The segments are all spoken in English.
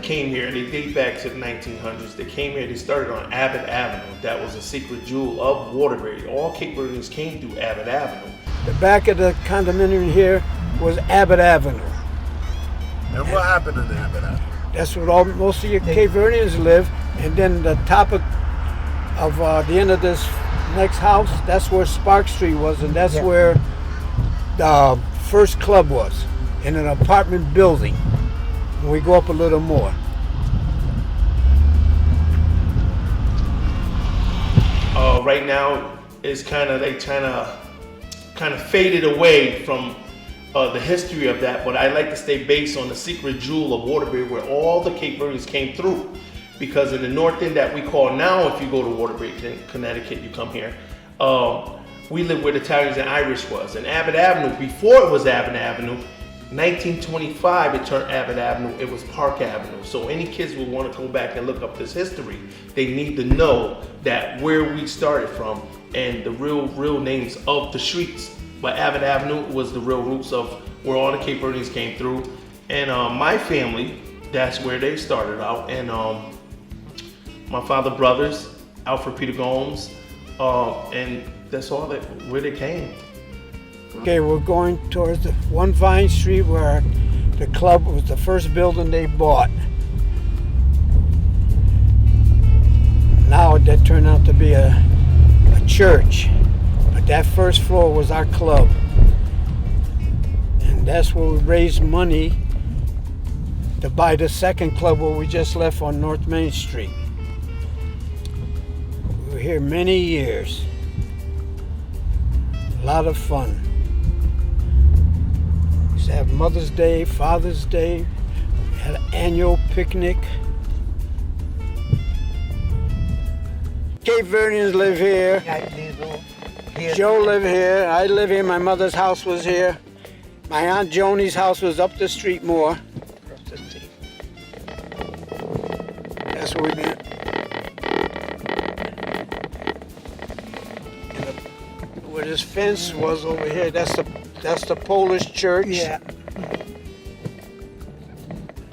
came here, and they date back to the 1900s. They came here, they started on Abbott Avenue. That was a secret jewel of Waterbury. All Cape Verdeans came through Abbott Avenue. The back of the condominium here was Abbott Avenue. And what happened in Abbott Avenue? That's where most of your Cape Verdeans live. And then the top of the end of this next house, that's where Spark Street was, and that's where the first club was, in an apartment building. And we go up a little more. Right now, it's kind of faded away from the history of that, but I like to stay based on the secret jewel of Waterbury, where all the Cape Verdeans came through. Because in the north end that we call now, if you go to Waterbury, Connecticut, you come here, we live where the Italians and Irish was. And Abbott Avenue, before it was Abbott Avenue, 1925 it turned Abbott Avenue, it was Park Avenue. So any kids who want to go back and look up this history, they need to know that where we started from and the real names of the streets. But Abbott Avenue was the real roots of where all the Cape Verdeans came through. And my family, that's where they started out. And my father brothers, Alfred Peter Gomes, and that's all where they came. Okay, we're going towards the One Vine Street, where the club was the first building they bought. Now that turned out to be a church, but that first floor was our club. And that's where we raised money to buy the second club where we just left on North Main Street. We were here many years. A lot of fun. We used to have Mother's Day, Father's Day, we had an annual picnic. Cape Verdeans live here. Joe lived here. I live here. My mother's house was here. My Aunt Joni's house was up the street more. That's where we met. Where this fence was over here, that's the Polish church. Yeah.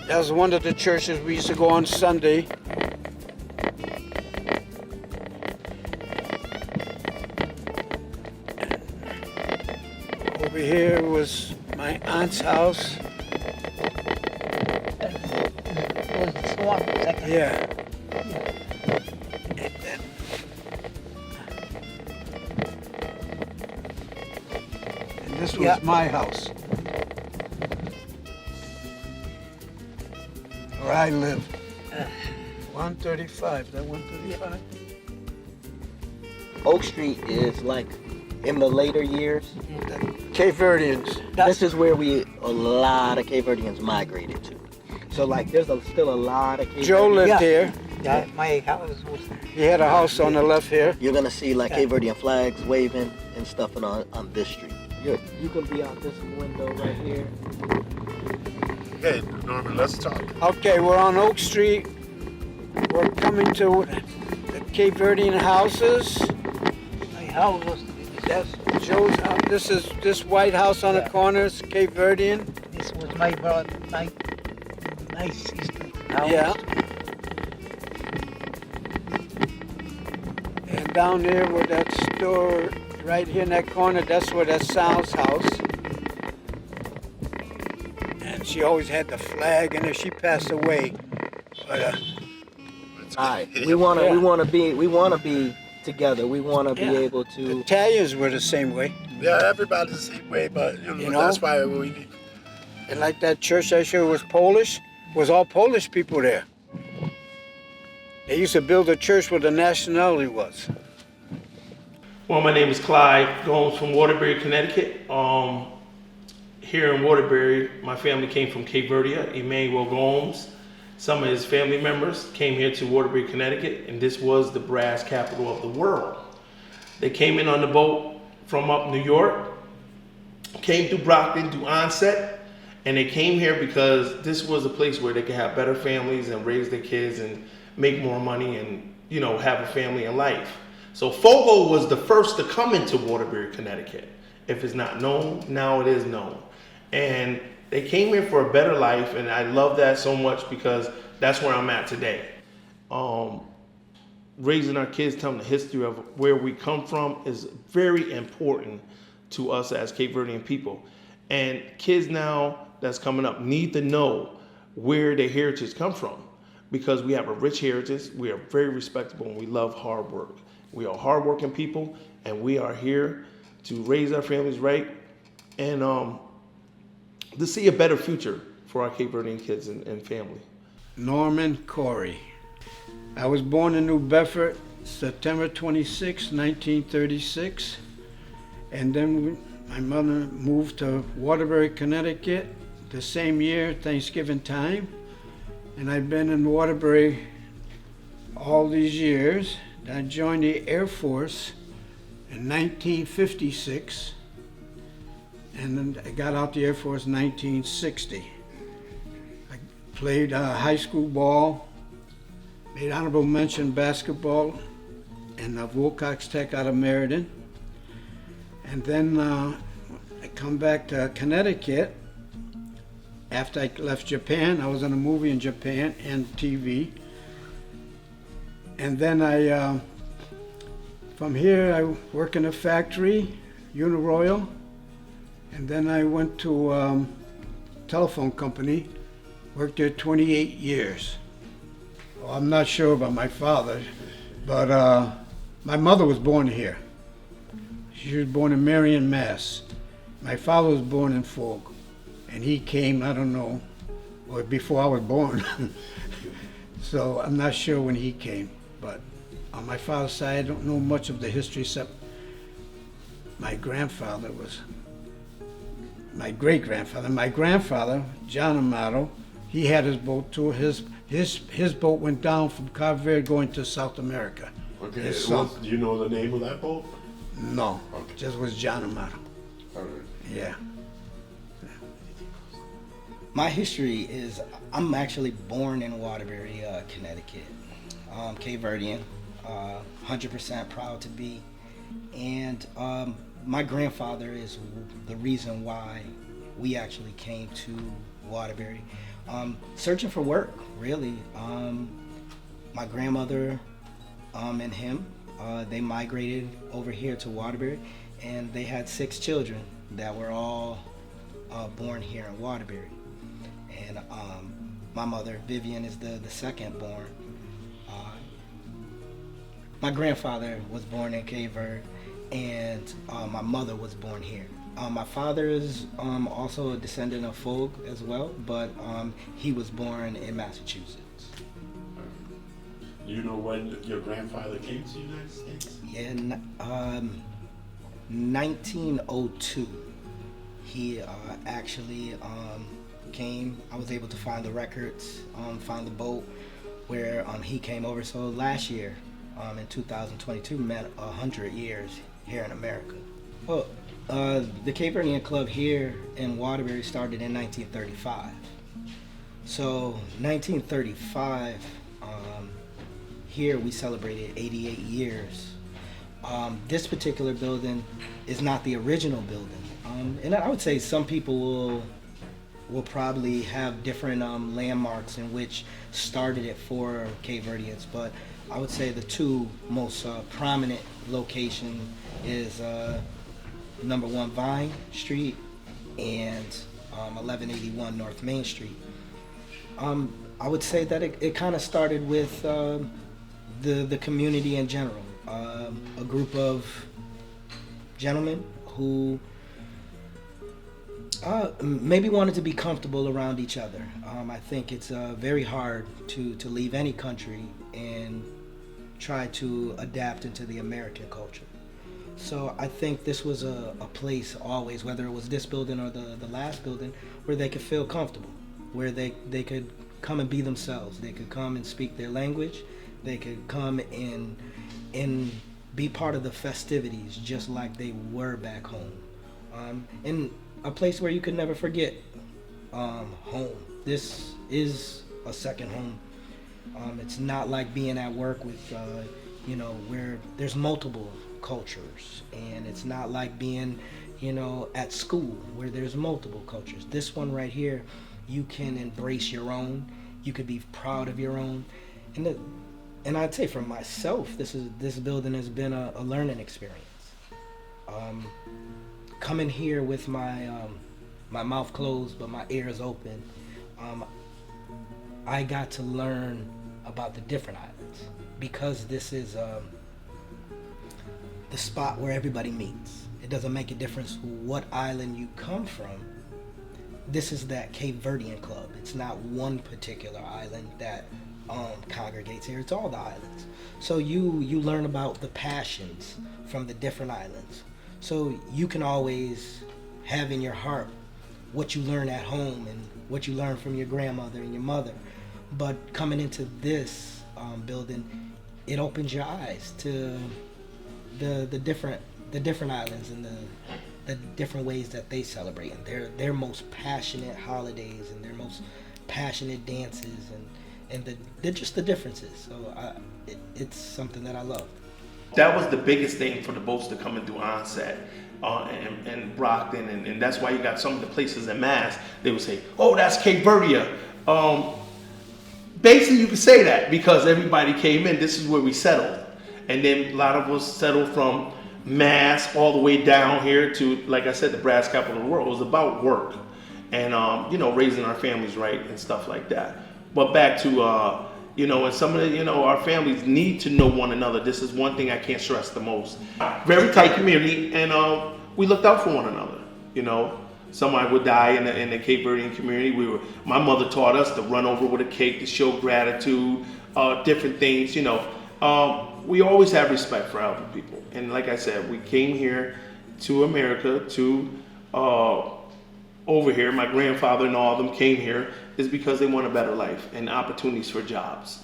That was one of the churches we used to go on Sunday. Over here was my aunt's house. Yeah. And this was my house, where I lived. 135, that 135? Oak Street is like in the later years. Cape Verdeans. This is where a lot of Cape Verdeans migrated to. So like there's still a lot of Cape Joe Verdeans. lived here. Yeah, my house was. He had a house on the left here. You're gonna see like Cape Verdean flags waving and stuff on this street. You can be out this window right here. Hey, Norman, let's talk. Okay, we're on Oak Street. We're coming to the Cape Verdean houses. My house was. That's Joe's house. This white house on the corner is Cape Verdean. This was my brother, my sister's house. Yeah. And down there where that store, right here in that corner, that's where that's Sal's house. And she always had the flag, and she passed away. But All right, we wanna be together. We wanna be able the to. Italians were the same way. Yeah, everybody's the same way, but you know, that's why we need. And like that church I showed was Polish, was all Polish people there. They used to build a church where the nationality was. Well, my name is Clyde Gomes from Waterbury, Connecticut. Here in Waterbury, my family came from Cape Verdean. Emmanuel Gomes, some of his family members came here to Waterbury, Connecticut, and this was the brass capital of the world. They came in on the boat from up New York, came through Brockton, through Onset, and they came here because this was a place where they could have better families and raise their kids and make more money and, you know, have a family and life. So Fogo was the first to come into Waterbury, Connecticut. If it's not known, now it is known. And they came here for a better life, and I love that so much because that's where I'm at today. Raising our kids, telling the history of where we come from is very important to us as Cape Verdean people. And kids now that's coming up need to know where their heritage come from, because we have a rich heritage, we are very respectable, and we love hard work. We are hardworking people, and we are here to raise our families right and to see a better future for our Cape Verdean kids and family. Norman Corey. I was born in New Bedford, September 26, 1936, and then my mother moved to Waterbury, Connecticut the same year, Thanksgiving time, and I've been in Waterbury all these years. I joined the Air Force in 1956, and then I got out the Air Force in 1960. I played high school ball, made honorable mention basketball in Wilcox Tech out of Meriden. And then I come back to Connecticut. After I left Japan, I was in a movie in Japan and TV. And then from here I worked in a factory, Uniroyal. And then I went to a telephone company, worked there 28 years. Well, I'm not sure about my father, but my mother was born here. She was born in Marion, Mass. My father was born in Folk, and he came, I don't know, or before I was born. So I'm not sure when he came, but on my father's side, I don't know much of the history except my grandfather was my great-grandfather. My grandfather, John Amato, he had his boat too. His boat went down from Cape Verde going to South America. Okay, do you know the name of that boat? No, Okay. just was John Amato. All right. Yeah. My history is I'm actually born in Waterbury, Connecticut. Cape Verdean, 100% proud to be. And my grandfather is the reason why we actually came to Waterbury. Searching for work, really. My grandmother and him, they migrated over here to Waterbury, and they had 6 children that were all born here in Waterbury. And my mother, Vivian, is the second born. My grandfather was born in Cape Verde, and my mother was born here. My father is also a descendant of folk as well, but he was born in Massachusetts. Do you know when your grandfather came to the United States? In 1902, he actually came. I was able to find the records, find the boat where he came over. So last year, in 2022, met 100 years here in America. Well, the Cape Verdean Club here in Waterbury started in 1935. So 1935, here we celebrated 88 years. This particular building is not the original building. And I would say some people will probably have different landmarks in which started it for Cape Verdeans, but I would say the 2 most prominent location is number 1 Vine Street and 1181 North Main Street. I would say that it kind of started with the community in general. A group of gentlemen who maybe wanted to be comfortable around each other. I think it's very hard to leave any country and try to adapt into the American culture. So I think this was a place always, whether it was this building or the last building, where they could feel comfortable, where they could come and be themselves. They could come and speak their language. They could come and be part of the festivities just like they were back home. And a place where you could never forget home. This is a second home. It's not like being at work with, where there's multiple cultures, and it's not like being, at school where there's multiple cultures. This one right here, you can embrace your own, you could be proud of your own. And I'd say for myself, this building has been a learning experience. Coming here with my mouth closed but my ears open, I got to learn about the different islands, because this is the spot where everybody meets. It doesn't make a difference what island you come from. This is that Cape Verdean club. It's not one particular island that congregates here. It's all the islands. So you learn about the passions from the different islands. So you can always have in your heart what you learn at home and what you learn from your grandmother and your mother. But coming into this building, it opens your eyes to the different islands and the different ways that they celebrate, and their most passionate holidays and their most passionate dances and just the differences. So it's something that I love. That was the biggest thing for the boats to come and do onset and Brockton, and that's why you got some of the places in Mass, they would say, oh, that's Cape Verdia. Basically, you could say that because everybody came in, this is where we settled. And then a lot of us settled from Mass all the way down here to, like I said, the brass capital of the world. It was about work and, raising our families right and stuff like that. But back to, and some of the, our families need to know one another. This is one thing I can't stress the most. Very tight community, and we looked out for one another, Somebody would die in the Cape Verdean community. My mother taught us to run over with a cake to show gratitude, different things, We always have respect for other people. And like I said, we came here to America, over here. My grandfather and all of them came here is because they want a better life and opportunities for jobs.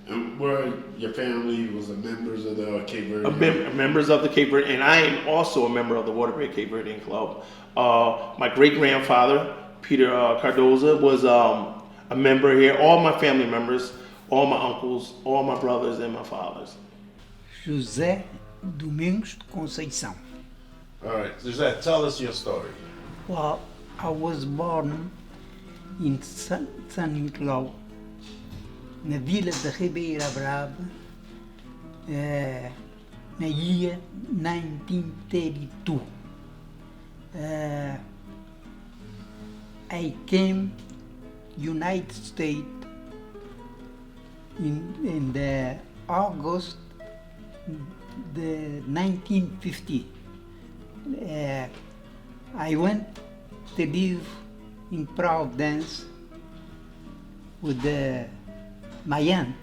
And were your family was members of the Cape Verdean? Members of the Cape Verdean, and I am also a member of the Waterbury Cape Verdean Club. My great-grandfather, Peter Cardoza, was a member here. All my family members, all my uncles, all my brothers, and my fathers. José Domingos Conceição. All right, José, tell us your story. Well, I was born in San Nicolau, na vila de Ribeira Brava, na year 1932. I came United States in the August the 1950. I went to live in Providence with my aunt.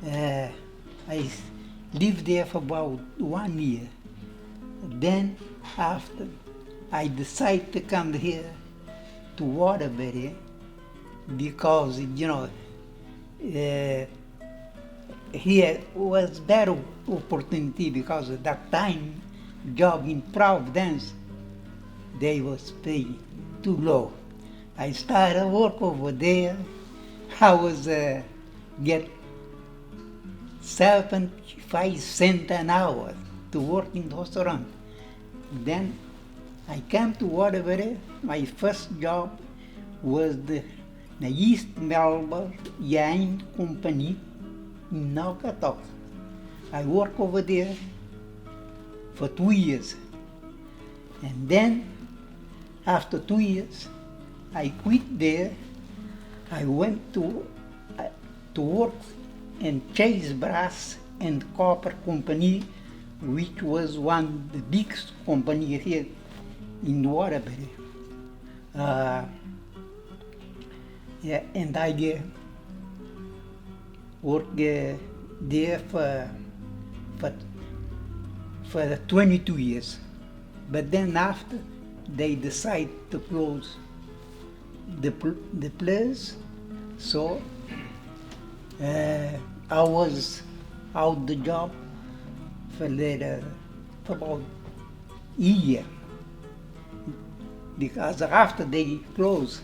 I lived there for about 1 year. Then after, I decided to come here to Waterbury because, here was better opportunity because at that time, job in Providence, they was paying too low. I started work over there. I was get 75 cents an hour to work in the restaurant. Then I came to Waterbury. My first job was the East Melbourne Yarn Company in Naukatuck. I worked over there for 2 years. And then, after 2 years, I quit there. I went to work in Chase Brass and Copper Company, which was one of the biggest companies here in Waterbury. And I worked there for 22 years. But then after, they decided to close the place, so I was out the job for about a year, because after they closed,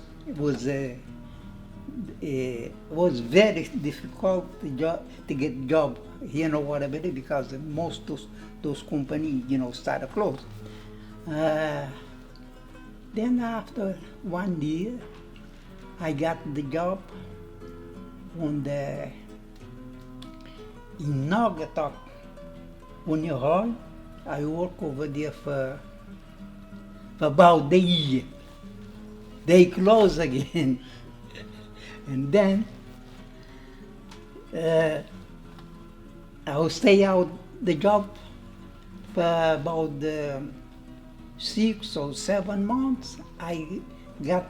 it was very difficult to get job here in Waterbury because most of those companies, started close. Then after 1 year, I got the job on the in Naugatuck Junior Hall. I work over there for about a year. They close again. And then I'll stay out the job for about 6 or 7 months. I got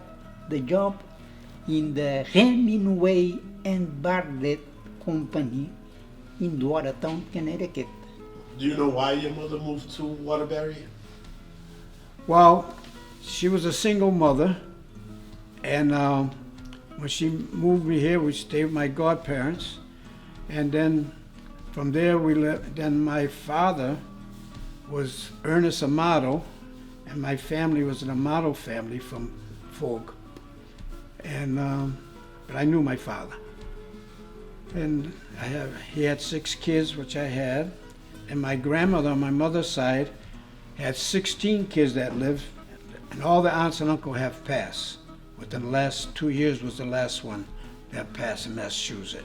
the job in the Hemingway and Bartlett Company in Watertown, Connecticut. Do you know why your mother moved to Waterbury? Well, she was a single mother, and when she moved me here, we stayed with my godparents, and then from there we left. Then my father was Ernest Amato, and my family was an Amato family from Fogue, and but I knew my father, and he had 6 kids, which I had, and my grandmother on my mother's side had 16 kids that lived, and all the aunts and uncle have passed. Within the last 2 years was the last one that passed in Massachusetts.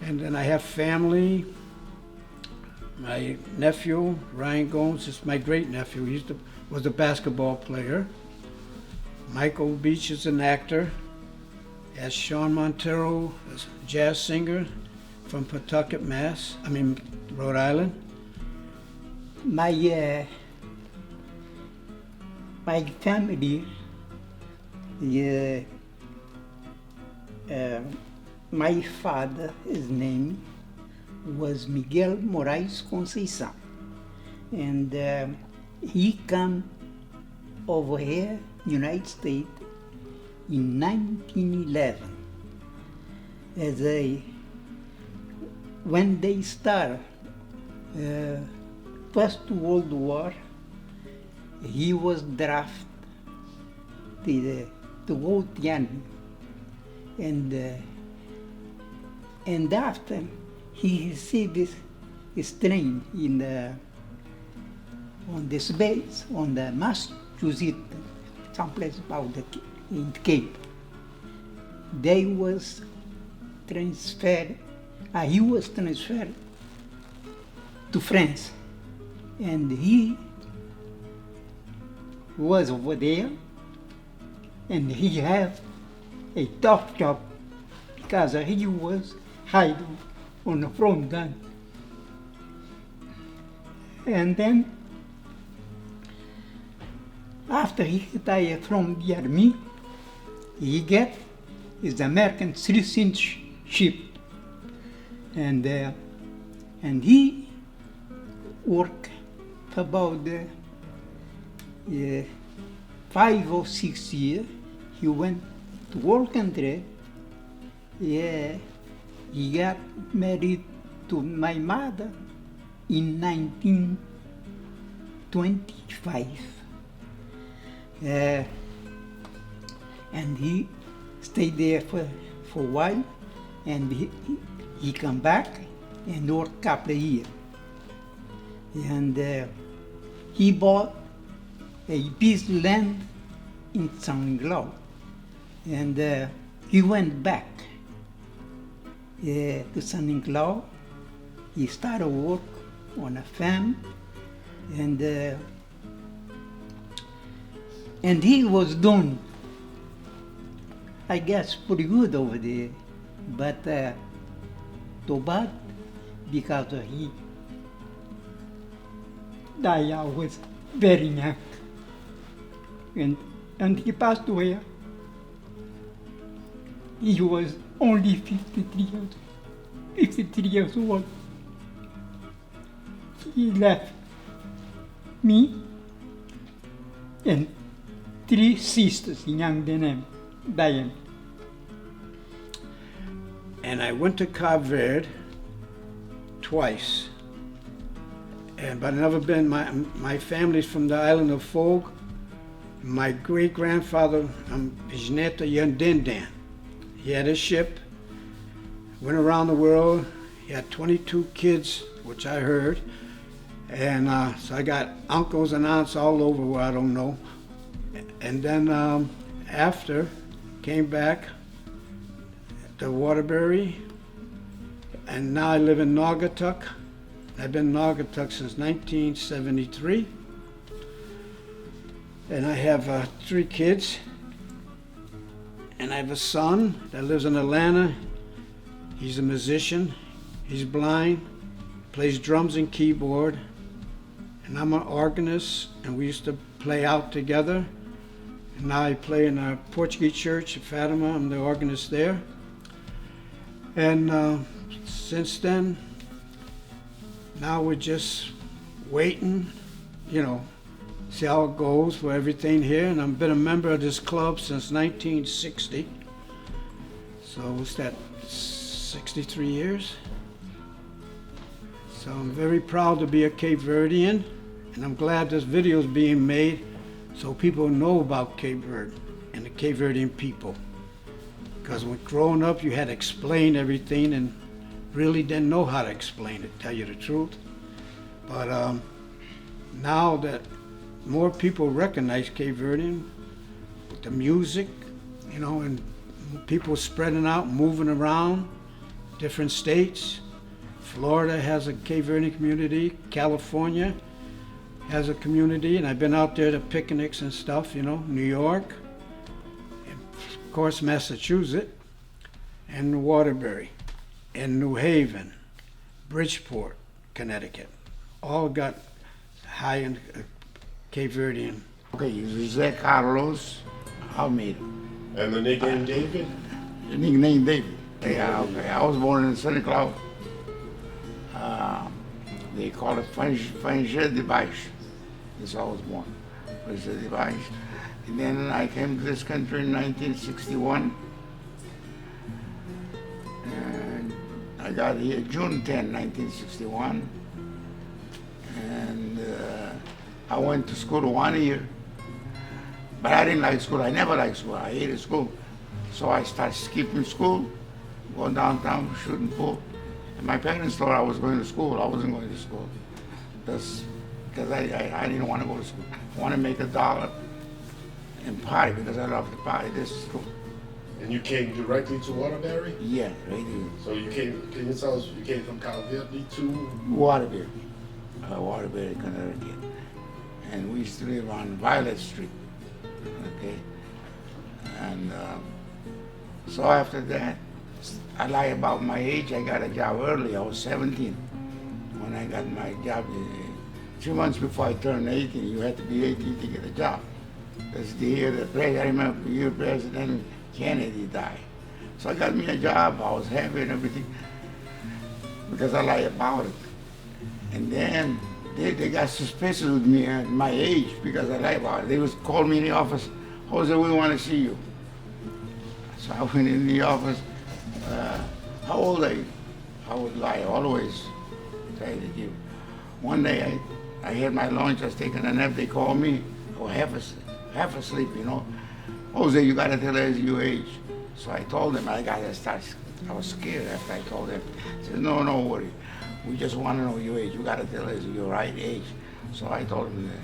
And then I have family. My nephew, Ryan Gomes, is my great nephew. He was a basketball player. Michael Beach is an actor. As Sean Montero, a jazz singer from Pawtucket, Rhode Island. My family, my father, his name was Miguel Moraes Conceição, and he came over here, United States, in 1911. When they started First World War, he was drafted to go to the army, and after he received his training on this base on the Massachusetts, someplace about in Cape. They was transferred. He was transferred to France, and he was over there, and he had a tough job because he was hiding on the front line. And then, after he retired from the army, he get his American citizenship, and he worked for about 5 or 6 years. He went to work country. Yeah, he got married to my mother in 1925. And he stayed there for a while, and he come back and worked a couple of years. And he bought a piece of land in St. Cloud, and he went back to St. Cloud. He started work on a farm, and he was doing, I guess, pretty good over there, but too bad because he died. I was very young, and he passed away. He was only 53 years old. He left me and 3 sisters younger than him, Diane. And I went to Cape Verde twice, but I've never been. My family's from the island of Fogue. My great grandfather, Bisneto Yandindan, he had a ship, went around the world. He had 22 kids, which I heard, and so I got uncles and aunts all over where I don't know. And then after, came back to Waterbury, and now I live in Naugatuck. I've been in Naugatuck since 1973, and I have 3 kids, and I have a son that lives in Atlanta. He's a musician, he's blind, plays drums and keyboard, and I'm an organist, and we used to play out together. And now I play in a Portuguese church at Fatima. I'm the organist there. And since then, now we're just waiting, you know, see how it goes for everything here. And I've been a member of this club since 1960. So what's that, 63 years? So I'm very proud to be a Cape Verdean, and I'm glad this video is being made so people know about Cape Verde and the Cape Verdean people. Because when growing up, you had to explain everything and really didn't know how to explain it, tell you the truth. But now that more people recognize Cape Verdean with the music, you know, and people spreading out, moving around, different states. Florida has a Cape Verdean community, California has a community, and I've been out there to picnics and stuff, you know, New York, and of course Massachusetts, and Waterbury, and New Haven, Bridgeport, Connecticut, all got high-end Cape Verdean. Okay, José Carlos Almeida. And the nickname David? The nickname David. Yeah, okay. I was born in Santa Claus. They call it Fanja de Baixo. That's how I was born. Fanja de Baixo. And then I came to this country in 1961. And I got here June 10, 1961. And I went to school 1 year. But I didn't like school. I never liked school. I hated school. So I started skipping school, going downtown, shooting pool. And my parents thought I was going to school. I wasn't going to school. Because I didn't want to go to school. I want to make $1 and party because I love to party. This is true. And you came directly to Waterbury? Yeah, right here. So you came, can you tell us, you came from Cape Verde to? Waterbury. Waterbury, Connecticut. And we used to live on Violet Street. Okay. And so after that, I lie about my age. I got a job early. I was 17 when I got my job. 2 months before I turned 18, you had to be 18 to get a job. That's the year the president, I remember the year President Kennedy died. So I got me a job. I was happy and everything because I lie about it. And then they got suspicious with me at my age because I lie about it. They was call me in the office, Jose, we want to see you. So I went in the office. How old are you? I would lie, always try to give. One day I had my lunch, I was taking a nap, they called me, I was half asleep, you know. Jose, you gotta tell us your age. So I told them, I was scared after I told them. I said, no worry, we just wanna know your age, you gotta tell us your right age. So I told them that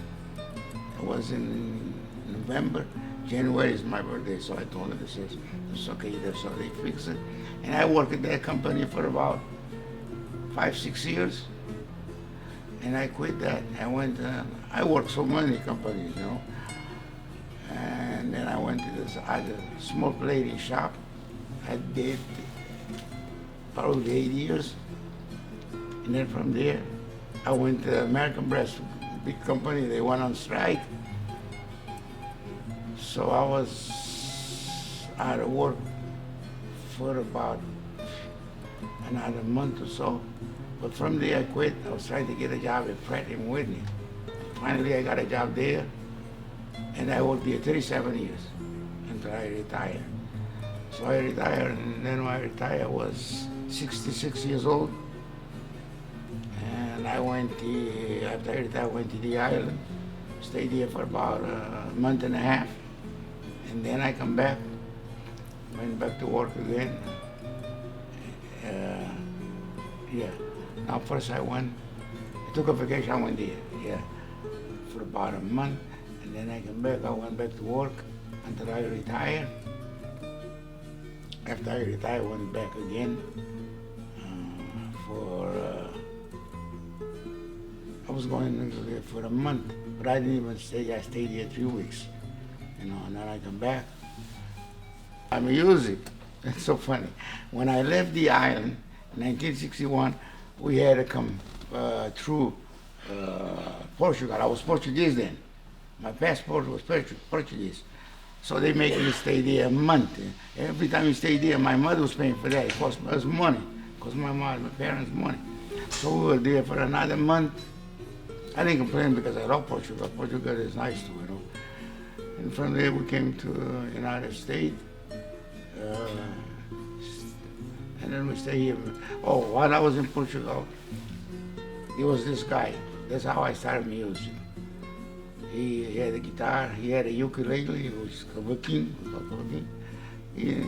it was in November. January is my birthday, so I told them, it's okay, so they fixed it. And I worked at that company for about 5-6 years. And I quit that. I worked so many companies, you know. And then I went to this other small plating shop. I did probably 8 years. And then from there, I went to American Breast, big company, they went on strike. So I was out of work for about another month or so. But from there I quit. I was trying to get a job at Pratt & Whitney. Finally I got a job there, and I worked there 37 years until I retired. So I retired, and then when I retired I was 66 years old. And I went after I retired, I went to the island, stayed there for about a month and a half. And then I come back, went back to work again. Now first I took a vacation, I went there, for about a month. And then I came back, I went back to work until I retired. after I retired, I went back again I was going there for a month, but I didn't even stay. I stayed here 3 weeks, and then I come back. I'm music. It's so funny. When I left the island in 1961, we had to come through Portugal. I was Portuguese then. My passport was Portuguese. So they make me stay there a month. Every time you stay there, my mother was paying for that. It cost us money. It cost my parents money. So we were there for another month. I didn't complain because I love Portugal. Portugal is nice too, And from there we came to United States. And then we stay here. Oh, while I was in Portugal, there was this guy. That's how I started music. He had a guitar, he had a ukulele, which is cavaquinho. He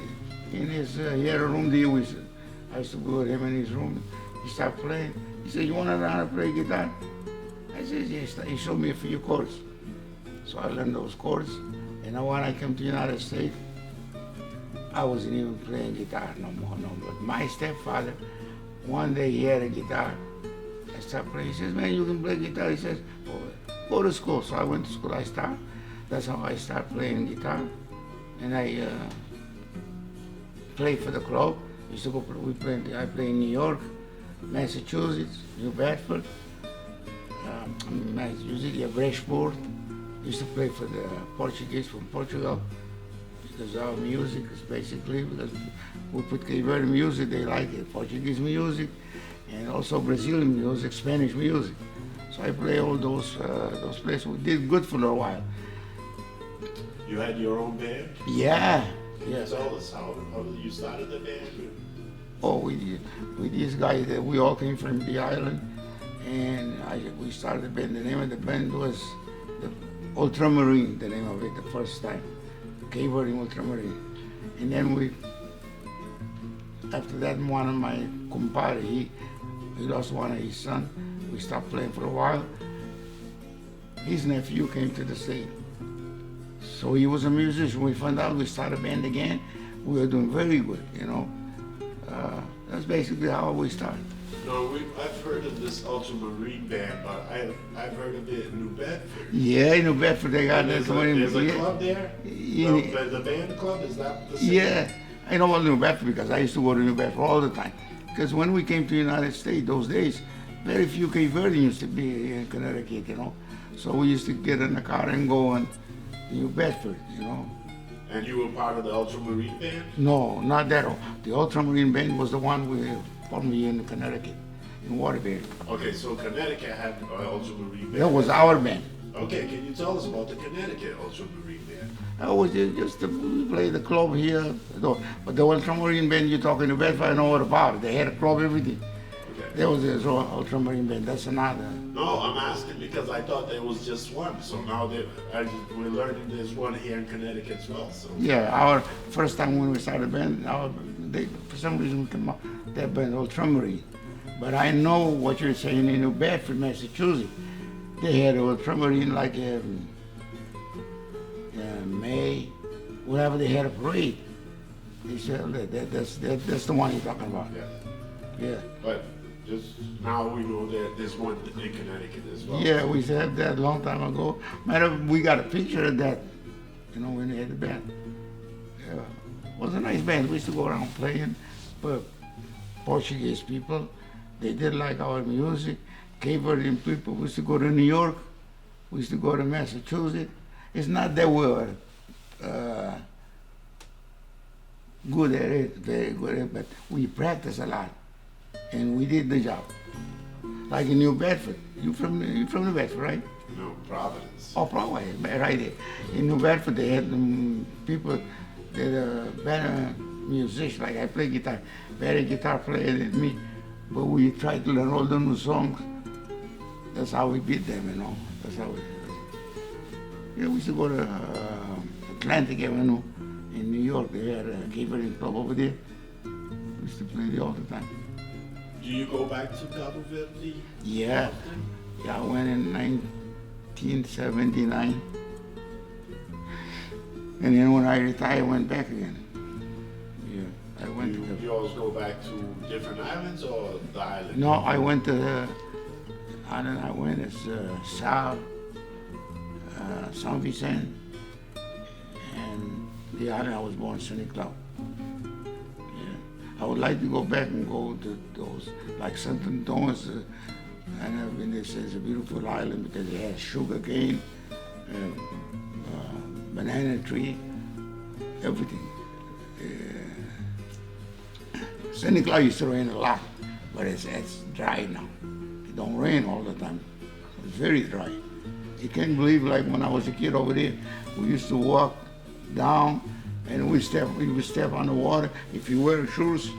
had a room there. I used to go with him in his room. He started playing. He said, "You want to learn how to play guitar?" I said, "Yes." He showed me a few chords. So I learned those chords. And then when I came to the United States, I wasn't even playing guitar no more. But my stepfather, one day he had a guitar. I started playing. He says, "Man, you can play guitar." He says, "Oh, go to school." So I went to school. That's how I started playing guitar. And I played for the club. I play in New York, Massachusetts, New Bedford, Massachusetts, Bridgeport. Used to play for the Portuguese from Portugal because our music is basically, because we put Cape Verde music, they like it, Portuguese music, and also Brazilian music, Spanish music. So I play all those places. We did good for a while. You had your own band? Yeah. Can you tell us how you started the band? Oh, with these guys, we all came from the island, and we started the band. The name of the band was the Ultramarine, the name of it, the first time. Cape Verdeans Ultramarine. And then after that, one of my compadre, he lost one of his sons. We stopped playing for a while. His nephew came to the state. So he was a musician. We found out, we started a band again. We were doing very good, That's basically how we started. No, I've heard of this Ultramarine band, but I've heard of it in New Bedford. Yeah, in New Bedford they got there's a club there? The band club, is that the same? Yeah, I know about New Bedford because I used to go to New Bedford all the time. Because when we came to the United States, those days, very few Cape Verdeans used to be in Connecticut, So we used to get in the car and go on New Bedford, And you were part of the Ultramarine band? No, not that. The Ultramarine band was the one we formed here in Connecticut, in Waterbury. Okay, so Connecticut had an Ultramarine band. That was our band. Okay, can you tell us about the Connecticut Ultramarine band? I was we played the club here. But the Ultramarine band you're talking about, I know what about it. They had a club, everything. Okay. There was this Ultramarine band. That's another. No, I'm asking because I thought there was just one. So now we're learning there's one here in Connecticut as well. So. Yeah, our first time when we started the band, for some reason we came up that band Ultramarine. But I know what you're saying in New Bedford, Massachusetts. They had Ultramarine like May, whenever they had a parade. They said that's the one you're talking about. Yeah. Yeah. But just now we know that there's one in Connecticut as well. Yeah, we said that a long time ago. We got a picture of that, when they had the band. Yeah. It was a nice band. We used to go around playing, but Portuguese people, they did like our music. Cape Verdean people, we used to go to New York. We used to go to Massachusetts. It's not that we were good at it, very good at it, but we practiced a lot, and we did the job. Like in New Bedford. You from New Bedford, right? No, Providence. Oh, Providence, right there. In New Bedford, they had people that are better musicians. Like I play guitar, better guitar player than me, but we tried to learn all the new songs. That's how we beat them, That's how we. Yeah, we used to go to Atlantic Avenue in New York. They had a Cape Verdean club over there. We used to play there all the time. Do you go back to Cape Verde? Yeah. Yeah, I went in 1979. And then when I retired, I went back again. Yeah. I went to You always go back to different islands or the island? No, I went to the island I went is San Vicente, and the island I was born, St. Cloud. Yeah. I would like to go back and go to those, like St. Antonio's. I never been there. It's a beautiful island because it has sugar cane, banana tree, everything. St. Cloud used to rain a lot, but it's dry now. It don't rain all the time. It's very dry. You can't believe, like when I was a kid over there, we used to walk down and we would step on the water. If you wear shoes,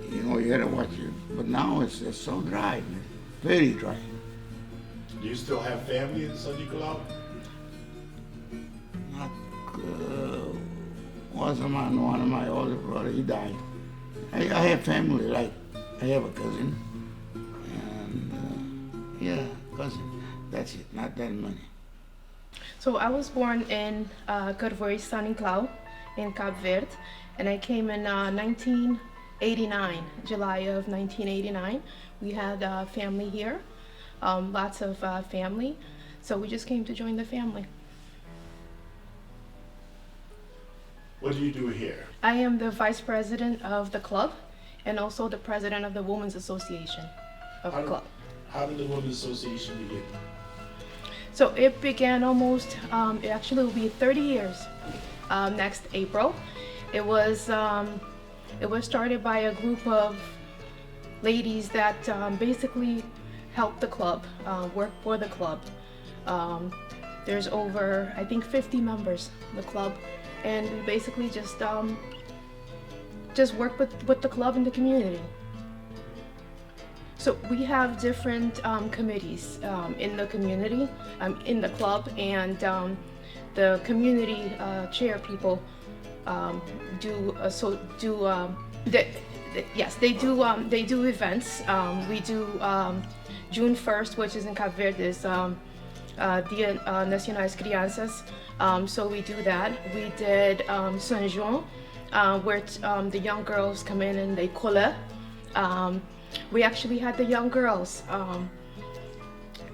you know, you had to watch it. But now it's so dry, man. Very dry. Do you still have family in San Nicolau? Not, one of my older brother, he died. I have family, like I have a cousin, and yeah, cousin. That's it, not that many. So I was born in Waterbury Connecticut in Cape Verde, and I came in 1989, July of 1989. We had family here, lots of family, so we just came to join the family. What do you do here? I am the vice president of the club and also the president of the Women's Association of the club. How did the Women's Association begin? So it began almost, it actually will be 30 years next April. It was started by a group of ladies that basically helped the club, work for the club. There's over, I think, 50 members of the club, and we basically just work with the club and the community. So we have different committees in the community, in the club, and the community chair people they do events. We do June 1st, which is in Cape Verde, is Dia Nacionais Crianças. So we do that. We did San Juan, where the young girls come in and they colle. We actually had the young girls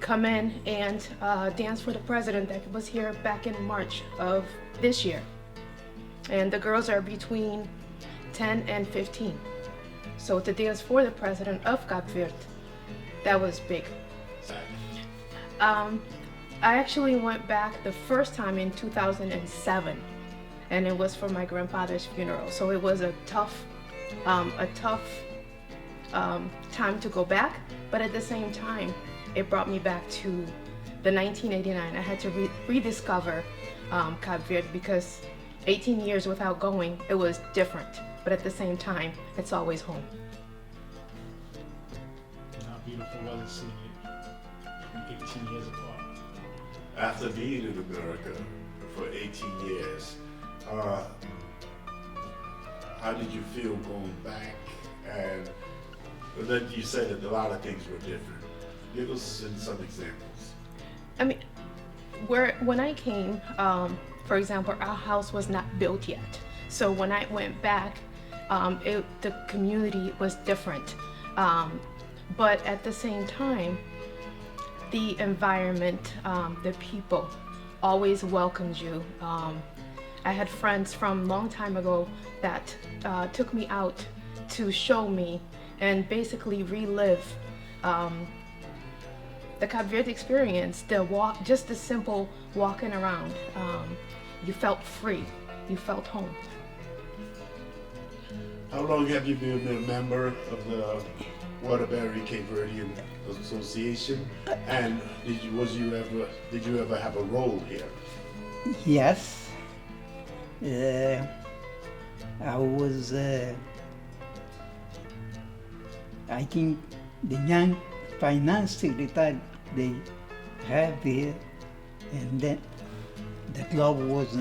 come in and dance for the president that was here back in March of this year. And the girls are between 10 and 15. So to dance for the president of Cape Verde, that was big. I actually went back the first time in 2007, and it was for my grandfather's funeral. So it was a tough time to go back, but at the same time, it brought me back to the 1989. I had to rediscover Cape Verde because 18 years without going, it was different. But at the same time, it's always home. How beautiful was it seeing it 18 years apart? After being in America for 18 years, how did you feel going back? And then you said that a lot of things were different. Give us some examples. I mean, when I came, for example, our house was not built yet. So when I went back, the community was different. But at the same time, the environment, the people always welcomed you. I had friends from a long time ago that took me out to show me and basically relive the Cape Verde experience, just the simple walking around. You felt free, you felt home. How long have you been a member of the Waterbury Cape Verdean Association? And did you ever have a role here? Yes. I was, I think, the young finance secretary they have here, and then the club was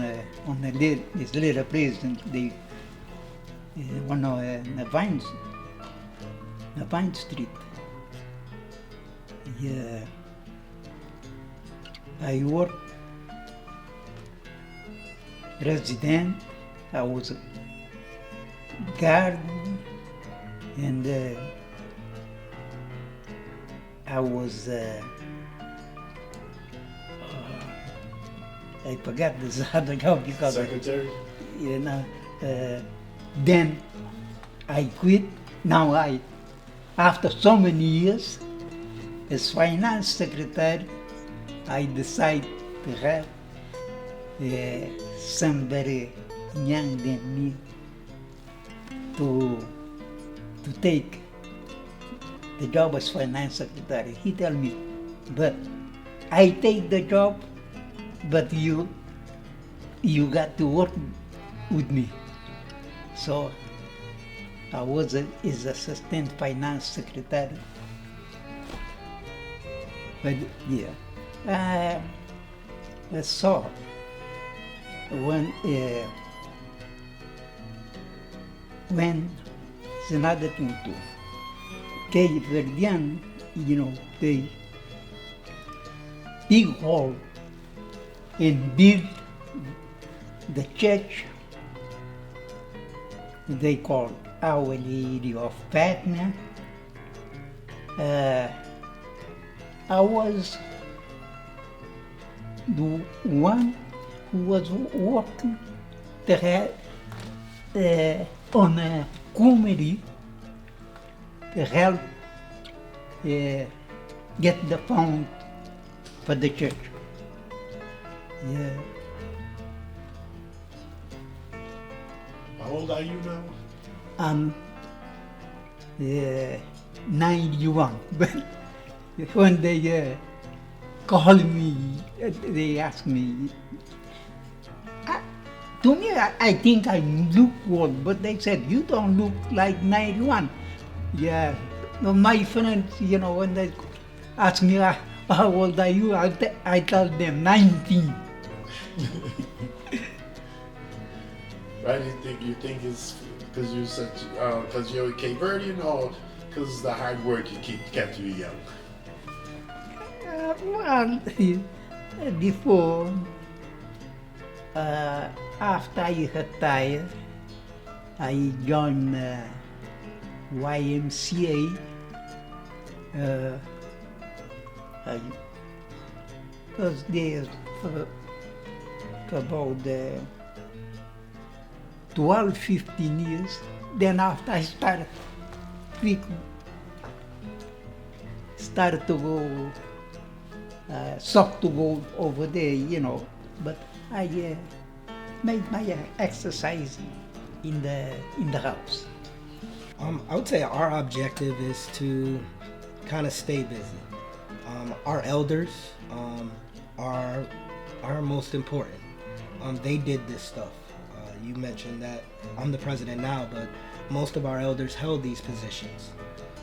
on this little place, and they one of Vine Street. Yeah, I worked resident. I was garden, and I was, I forgot this other job because, Secretary? you know, then I quit. Now after so many years, as finance secretary, I decide to have somebody young than me to take the job as finance secretary. He tell me, but I take the job, but you got to work with me. So I was his assistant finance secretary. But yeah, so when it's another thing too. Cape Verdean, you know, they big hall and build the church they call Our Lady of Fatima. I was the one who was working on a committee to help get the fund for the church. Yeah. How old are you now? I'm 91, but when they called me, they asked me, to me, I think I look old, but they said, you don't look like 91. Yeah, no, my friends, you know, when they ask me, how old are you, I tell them 19. Why do you think it's because you're such, because you're a Cape Verdean, or because the hard work kept you young? Well, before, after I retired, I joined YMCA. Because there for about 12, 15 years. Then after I started to go, sought to go over there, you know, but I made my exercise in the house. I would say our objective is to kind of stay busy. Our elders are most important. They did this stuff. You mentioned that I'm the president now, but most of our elders held these positions.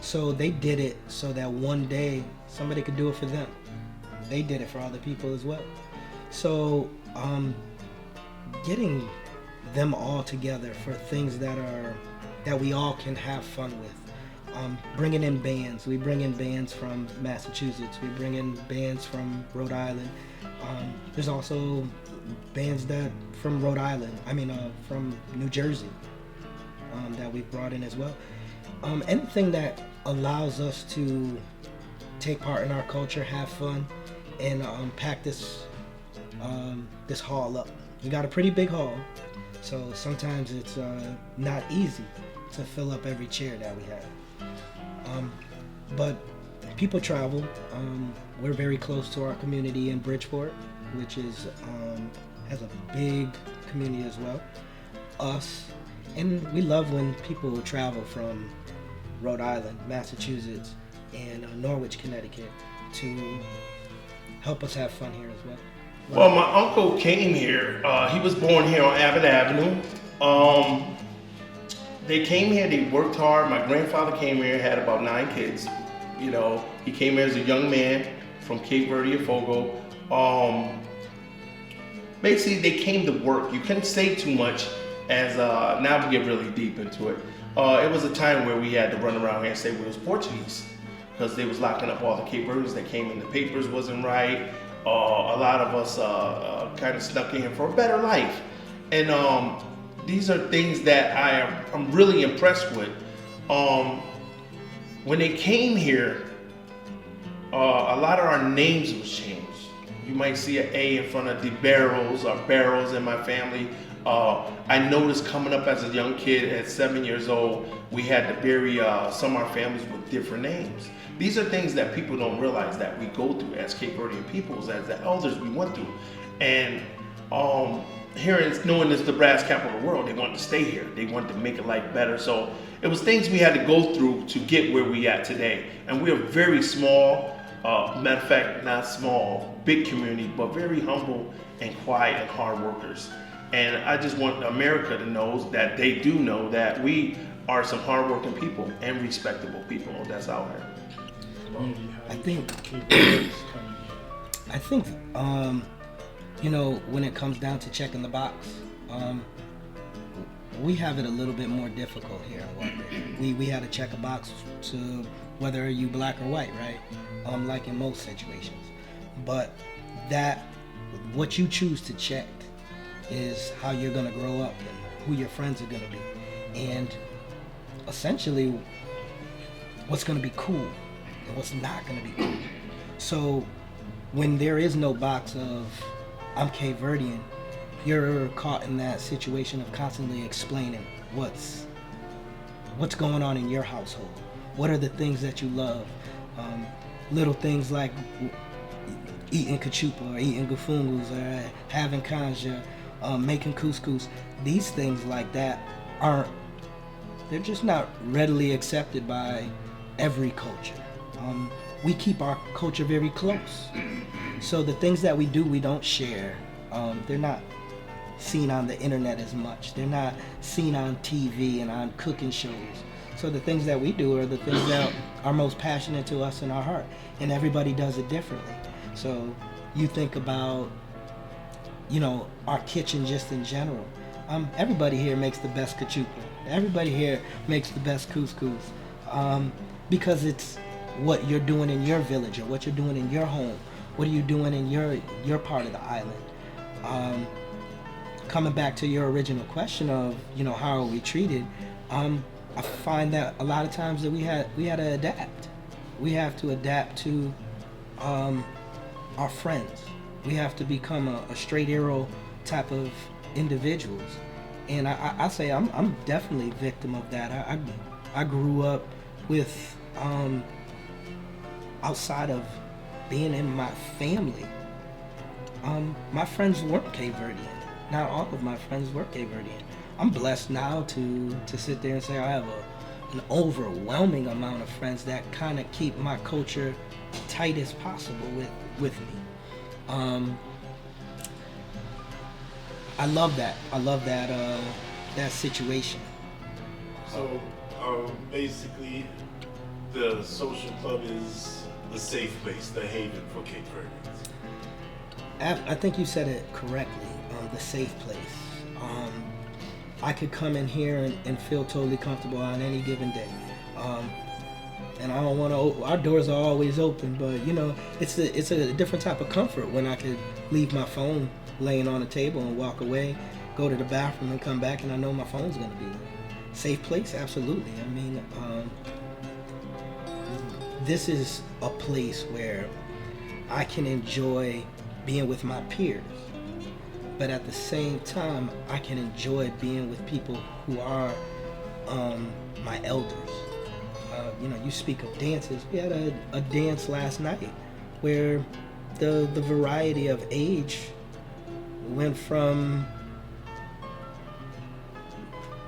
So they did it so that one day somebody could do it for them. They did it for other people as well. So getting them all together for things that we all can have fun with. Bringing in bands. We bring in bands from Massachusetts. We bring in bands from Rhode Island. There's also bands from Rhode Island. From New Jersey that we've brought in as well. Anything that allows us to take part in our culture, have fun, and pack this hall up. We got a pretty big hall, so sometimes it's not easy to fill up every chair that we have. But people travel. We're very close to our community in Bridgeport, which is has a big community as well. Us, and we love when people travel from Rhode Island, Massachusetts, and Norwich, Connecticut to help us have fun here as well. Well, my uncle came here. He was born here on Abbott Avenue. They came here, they worked hard. My grandfather came here, had about 9 kids. You know, he came here as a young man from Cape Verde, Fogo. Basically, they came to work. You couldn't say too much as, now we get really deep into it. It was a time where we had to run around here and say we was Portuguese because they was locking up all the Cape Verdeans that came in. The papers wasn't right. A lot of us kind of snuck in here for a better life. And these are things that I'm really impressed with. When they came here, a lot of our names was changed. You might see an A in front of the Barrows or Barrows in my family. I noticed coming up as a young kid at 7 years old, we had to bury some of our families with different names. These are things that people don't realize that we go through as Cape Verdean peoples, as the elders we went through. And knowing this the brass capital of the world, they wanted to stay here. They wanted to make life better. So it was things we had to go through to get where we at today. And we are very small, matter of fact, not small, big community, but very humble and quiet and hard workers. And I just want America to know that they do know that we are some hardworking people and respectable people that's out here. I think, you know, when it comes down to checking the box, we have it a little bit more difficult here in Waterbury. We had to check a box to whether you black or white, right? Like in most situations. But what you choose to check is how you're gonna grow up and who your friends are gonna be. And essentially, what's gonna be cool and what's not gonna be cool. So when there is no box of I'm Cape Verdean, you're caught in that situation of constantly explaining what's going on in your household. What are the things that you love? Little things like eating kachupa or eating gufungus or having kanja, making couscous. These things like that they're just not readily accepted by every culture. We keep our culture very close. So the things that we do, we don't share. They're not seen on the internet as much. They're not seen on TV and on cooking shows. So the things that we do are the things that are most passionate to us in our heart. And everybody does it differently. So you think about, you know, our kitchen just in general. Everybody here makes the best kachupa. Everybody here makes the best couscous. Because it's what you're doing in your village or what you're doing in your home. What are you doing in your part of the island? Coming back to your original question of, you know, how are we treated? I find that a lot of times that we had to adapt. We have to adapt to our friends. We have to become a straight arrow type of individuals. And I say I'm definitely a victim of that. I grew up with outside of being in my family, my friends weren't Cape Verdean. Not all of my friends were Cape Verdean. I'm blessed now to sit there and say I have an overwhelming amount of friends that kind of keep my culture tight as possible with me. I love that. I love that situation. So basically, the social club is the safe place, the haven for Cape Verdeans. I think you said it correctly. The safe place. I could come in here and feel totally comfortable on any given day. And I don't want to. Our doors are always open, but you know, it's a different type of comfort when I could leave my phone laying on the table and walk away, go to the bathroom and come back, and I know my phone's gonna be there. Safe place, absolutely. I mean, this is a place where I can enjoy being with my peers, but at the same time, I can enjoy being with people who are my elders. You know, you speak of dances. We had a dance last night where the variety of age went from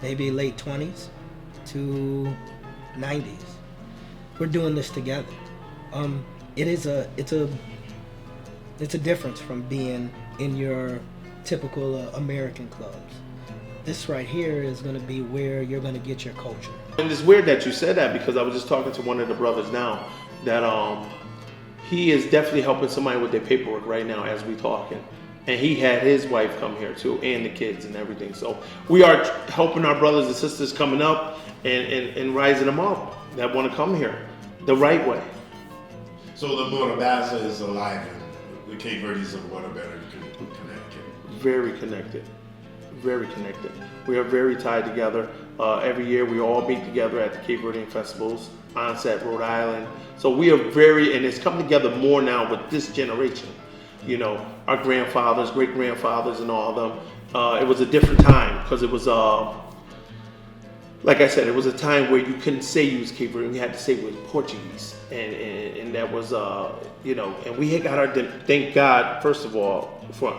maybe late 20s to 90s. We're doing this together. It's a difference from being in your typical American clubs. This right here is going to be where you're going to get your culture. And it's weird that you said that, because I was just talking to one of the brothers now that he is definitely helping somebody with their paperwork right now as we talking. And he had his wife come here too, and the kids and everything. So we are helping our brothers and sisters coming up and rising them up that want to come here the right way. So the Morabaza is alive in the Cape Verdeans of Waterbury, Connecticut. Very connected. very connected. We are very tied together. Every year we all meet together at the Cape Verdean festivals, Onset, Rhode Island. So we are very, and it's come together more now with this generation. You know, our grandfathers, great grandfathers, and all of them. It was a different time because it was, like I said, it was a time where you couldn't say you was Cape Verdean. You had to say it was Portuguese, and that was, you know, and we had got our, thank God, first of all, for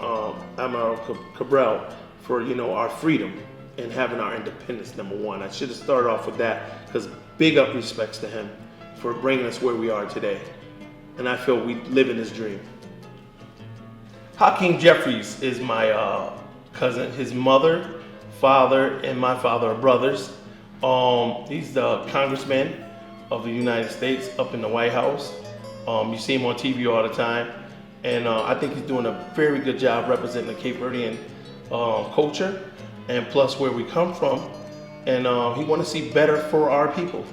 Amaro Cabral for, you know, our freedom and having our independence, number one. I should have started off with that because big up respects to him for bringing us where we are today. And I feel we live in his dream. Hakeem Jeffries is my cousin. His mother, father, and my father are brothers. He's the congressman of the United States up in the White House. You see him on TV all the time. And I think he's doing a very good job representing the Cape Verdean culture and plus where we come from. And he wants to see better for our people.